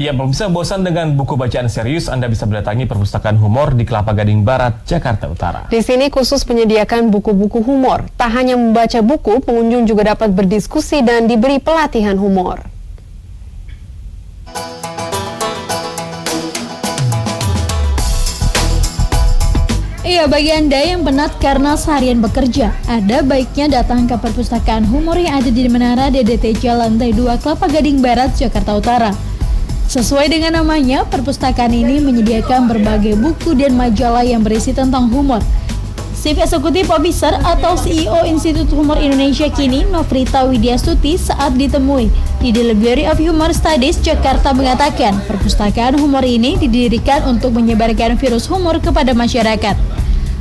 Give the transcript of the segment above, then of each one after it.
Ya, pemirsa, bosan dengan buku bacaan serius, Anda bisa mendatangi Perpustakaan Humor di Kelapa Gading Barat, Jakarta Utara. Di sini khusus menyediakan buku-buku humor. Tak hanya membaca buku, pengunjung juga dapat berdiskusi dan diberi pelatihan humor. Iya, bagi Anda yang penat karena seharian bekerja, ada baiknya datang ke Perpustakaan Humor yang ada di Menara DDTC Lantai 2 Kelapa Gading Barat, Jakarta Utara. Sesuai dengan namanya, perpustakaan ini menyediakan berbagai buku dan majalah yang berisi tentang humor. Chief Executive Officer atau CEO Institut Humor Indonesia kini, Nofrita Widyastuti, saat ditemui di The Library of Humor Studies, Jakarta mengatakan perpustakaan humor ini didirikan untuk menyebarkan virus humor kepada masyarakat.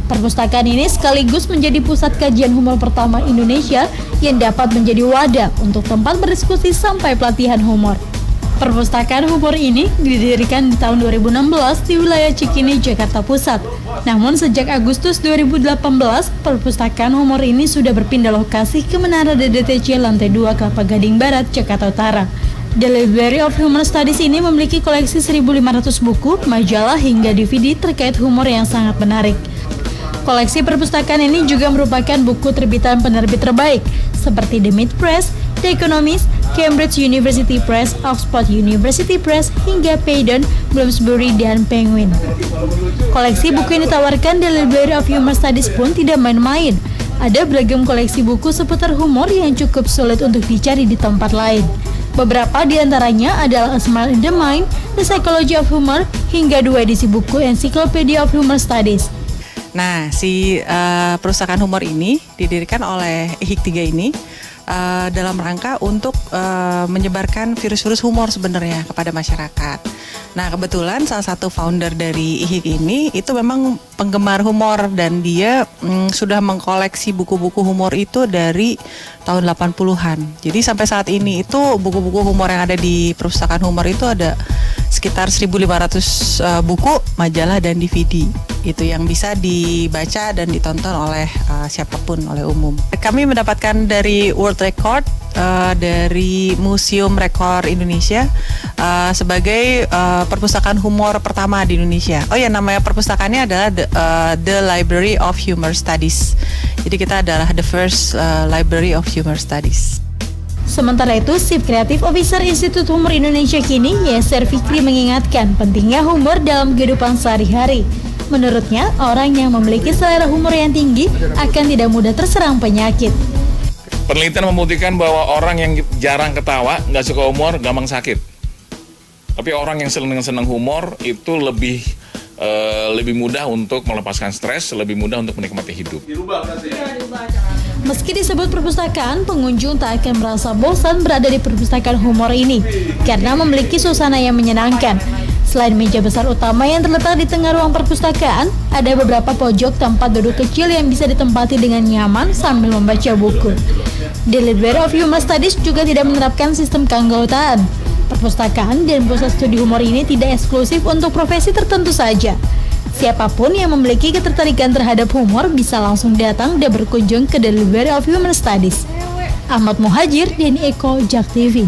Perpustakaan ini sekaligus menjadi pusat kajian humor pertama Indonesia yang dapat menjadi wadah untuk tempat berdiskusi sampai pelatihan humor. Perpustakaan humor ini didirikan di tahun 2016 di wilayah Cikini, Jakarta Pusat. Namun sejak Agustus 2018, perpustakaan humor ini sudah berpindah lokasi ke Menara DDTC Lantai 2 Kelapa Gading Barat, Jakarta Utara. The Library of Humor Studies ini memiliki koleksi 1.500 buku, majalah hingga DVD terkait humor yang sangat menarik. Koleksi perpustakaan ini juga merupakan buku terbitan penerbit terbaik seperti The Mid Press, The Economist, Cambridge University Press, Oxford University Press, hingga Phaidon, Bloomsbury, dan Penguin. Koleksi buku yang ditawarkan The Library of Humor Studies pun tidak main-main. Ada beragam koleksi buku seputar humor yang cukup sulit untuk dicari di tempat lain. Beberapa di antaranya adalah A Smile in the Mind, The Psychology of Humor, hingga 2 edisi buku Encyclopedia of Humor Studies. Nah, perpustakaan humor ini didirikan oleh IHIK 3 ini dalam rangka untuk menyebarkan virus-virus humor sebenarnya kepada masyarakat. Nah, kebetulan salah satu founder dari IHIK ini itu memang penggemar humor dan dia sudah mengkoleksi buku-buku humor itu dari tahun 80-an. Jadi sampai saat ini itu buku-buku humor yang ada di perpustakaan humor itu ada sekitar 1.500 buku, majalah, dan DVD. Itu yang bisa dibaca dan ditonton oleh siapapun, oleh umum. Kami mendapatkan dari World Record, dari Museum Rekor Indonesia sebagai perpustakaan humor pertama di Indonesia. Oh ya, namanya perpustakaannya adalah The Library of Humor Studies. Jadi kita adalah the first Library of Humor Studies. Sementara itu, Chief Creative Officer Institut Humor Indonesia kini, Yeser Fikri, mengingatkan pentingnya humor dalam kehidupan sehari-hari. Menurutnya, orang yang memiliki selera humor yang tinggi akan tidak mudah terserang penyakit. Penelitian membuktikan bahwa orang yang jarang ketawa, nggak suka humor, gampang sakit. Tapi orang yang senang humor itu lebih mudah untuk melepaskan stres, lebih mudah untuk menikmati hidup. Meski disebut perpustakaan, pengunjung tak akan merasa bosan berada di perpustakaan humor ini karena memiliki suasana yang menyenangkan. Selain meja besar utama yang terletak di tengah ruang perpustakaan, ada beberapa pojok tempat duduk kecil yang bisa ditempati dengan nyaman sambil membaca buku. The Library of Humor Studies juga tidak menerapkan sistem keanggotaan. Perpustakaan dan pusat studi humor ini tidak eksklusif untuk profesi tertentu saja. Siapapun yang memiliki ketertarikan terhadap humor bisa langsung datang dan berkunjung ke The Library of Humor Studies. Ahmad Muhajir, Denny Eko, JAK TV.